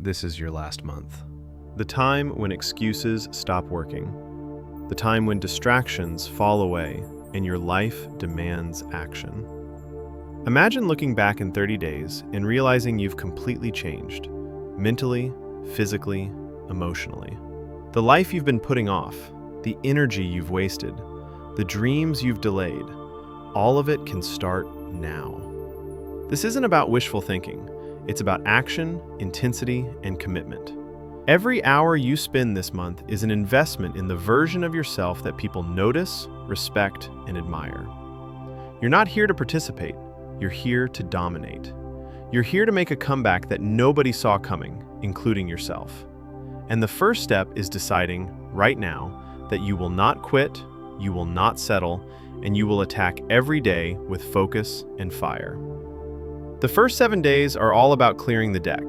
This is your last month. The time when excuses stop working. The time when distractions fall away and your life demands action. Imagine looking back in 30 days and realizing you've completely changed, mentally, physically, emotionally. The life you've been putting off, the energy you've wasted, the dreams you've delayed, all of it can start now. This isn't about wishful thinking. It's about action, intensity, and commitment. Every hour you spend this month is an investment in the version of yourself that people notice, respect, and admire. You're not here to participate. You're here to dominate. You're here to make a comeback that nobody saw coming, including yourself. And the first step is deciding, right now, that you will not quit, you will not settle, and you will attack every day with focus and fire. The first 7 days are all about clearing the deck.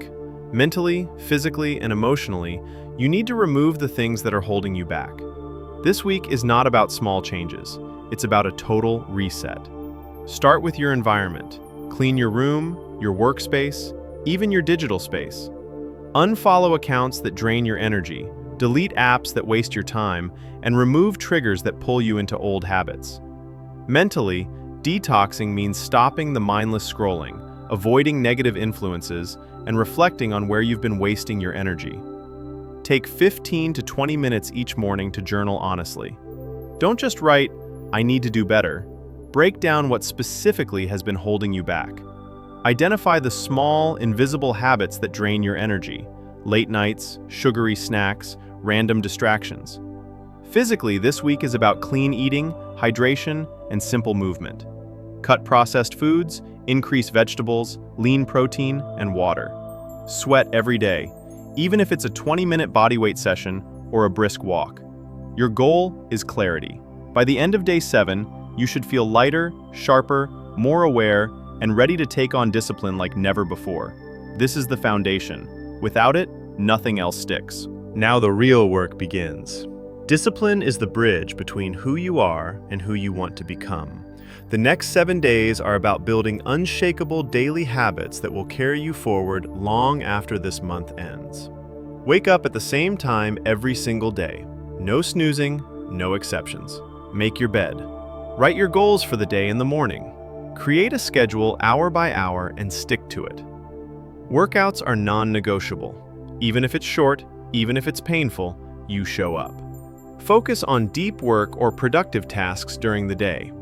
Mentally, physically, and emotionally, you need to remove the things that are holding you back. This week is not about small changes. It's about a total reset. Start with your environment. Clean your room, your workspace, even your digital space. Unfollow accounts that drain your energy, delete apps that waste your time, and remove triggers that pull you into old habits. Mentally, detoxing means stopping the mindless scrolling, avoiding negative influences, and reflecting on where you've been wasting your energy. Take 15 to 20 minutes each morning to journal honestly. Don't just write, "I need to do better." Break down what specifically has been holding you back. Identify the small, invisible habits that drain your energy: late nights, sugary snacks, random distractions. Physically, this week is about clean eating, hydration, and simple movement. Cut processed foods, increase vegetables, lean protein, and water. Sweat every day, even if it's a 20-minute bodyweight session or a brisk walk. Your goal is clarity. By the end of day 7, you should feel lighter, sharper, more aware, and ready to take on discipline like never before. This is the foundation. Without it, nothing else sticks. Now the real work begins. Discipline is the bridge between who you are and who you want to become. The next 7 days are about building unshakable daily habits that will carry you forward long after this month ends. Wake up at the same time every single day. No snoozing, no exceptions. Make your bed. Write your goals for the day in the morning. Create a schedule hour by hour and stick to it. Workouts are non-negotiable. Even if it's short, even if it's painful, you show up. Focus on deep work or productive tasks during the day.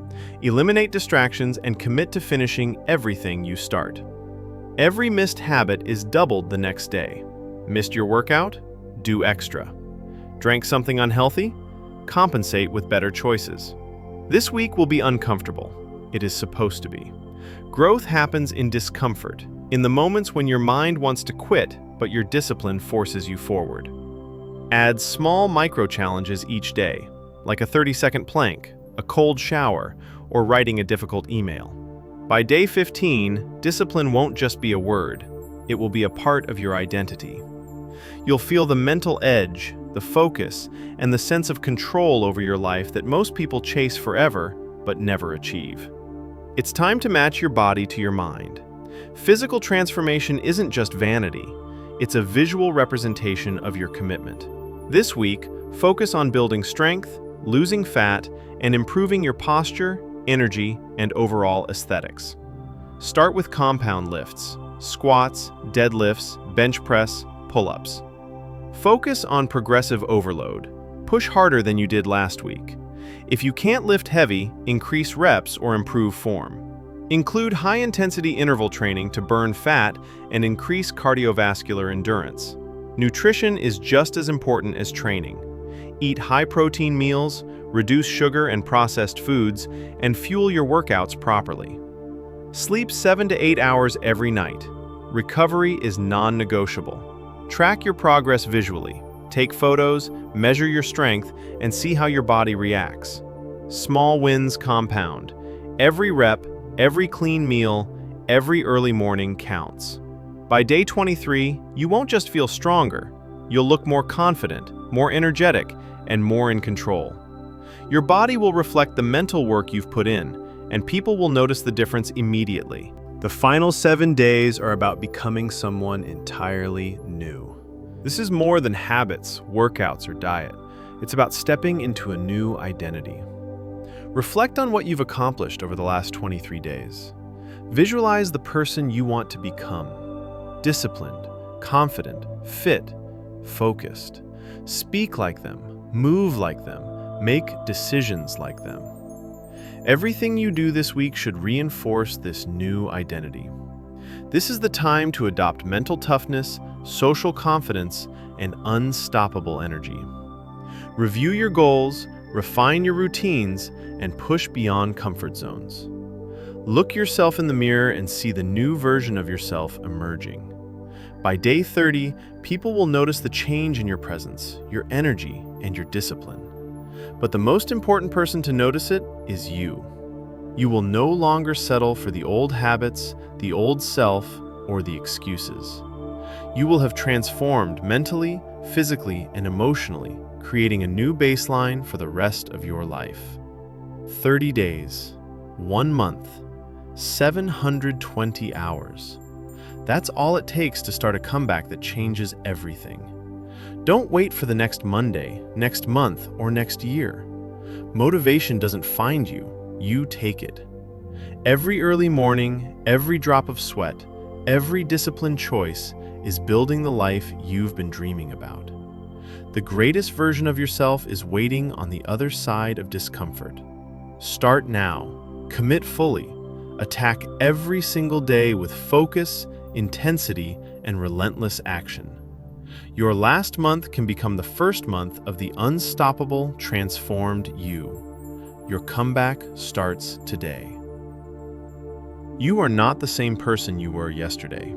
Eliminate distractions and commit to finishing everything you start. Every missed habit is doubled the next day. Missed your workout? Do extra. Drank something unhealthy? Compensate with better choices. This week will be uncomfortable. It is supposed to be. Growth happens in discomfort, in the moments when your mind wants to quit, but your discipline forces you forward. Add small micro-challenges each day, like a 30-second plank, a cold shower, or writing a difficult email. By day 15, discipline won't just be a word. It will be a part of your identity. You'll feel the mental edge, the focus, and the sense of control over your life that most people chase forever, but never achieve. It's time to match your body to your mind. Physical transformation isn't just vanity. It's a visual representation of your commitment. This week, focus on building strength, losing fat, and improving your posture, energy, and overall aesthetics. Start with compound lifts, squats, deadlifts, bench press, pull-ups. Focus on progressive overload. Push harder than you did last week. If you can't lift heavy, increase reps or improve form. Include high-intensity interval training to burn fat and increase cardiovascular endurance. Nutrition is just as important as training. Eat high-protein meals, reduce sugar and processed foods, and fuel your workouts properly. Sleep 7 to 8 hours every night. Recovery is non-negotiable. Track your progress visually. Take photos, measure your strength, and see how your body reacts. Small wins compound. Every rep, every clean meal, every early morning counts. By day 23, you won't just feel stronger. You'll look more confident, more energetic, and more in control. Your body will reflect the mental work you've put in, and people will notice the difference immediately. The final 7 days are about becoming someone entirely new. This is more than habits, workouts, or diet. It's about stepping into a new identity. Reflect on what you've accomplished over the last 23 days. Visualize the person you want to become. Disciplined, confident, fit, focused. Speak like them, move like them, make decisions like them. Everything you do this week should reinforce this new identity. This is the time to adopt mental toughness, social confidence, and unstoppable energy. Review your goals, refine your routines, and push beyond comfort zones. Look yourself in the mirror and see the new version of yourself emerging. By day 30, people will notice the change in your presence, your energy, and your discipline. But the most important person to notice it is you. You will no longer settle for the old habits, the old self, or the excuses. You will have transformed mentally, physically, and emotionally, creating a new baseline for the rest of your life. 30 days, 1 month, 720 hours. That's all it takes to start a comeback that changes everything. Don't wait for the next Monday, next month, or next year. Motivation doesn't find you, you take it. Every early morning, every drop of sweat, every disciplined choice is building the life you've been dreaming about. The greatest version of yourself is waiting on the other side of discomfort. Start now, commit fully, attack every single day with focus, intensity, and relentless action. Your last month can become the first month of the unstoppable, transformed you. Your comeback starts today. You are not the same person you were yesterday.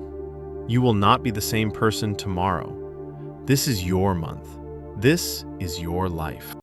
You will not be the same person tomorrow. This is your month. This is your life.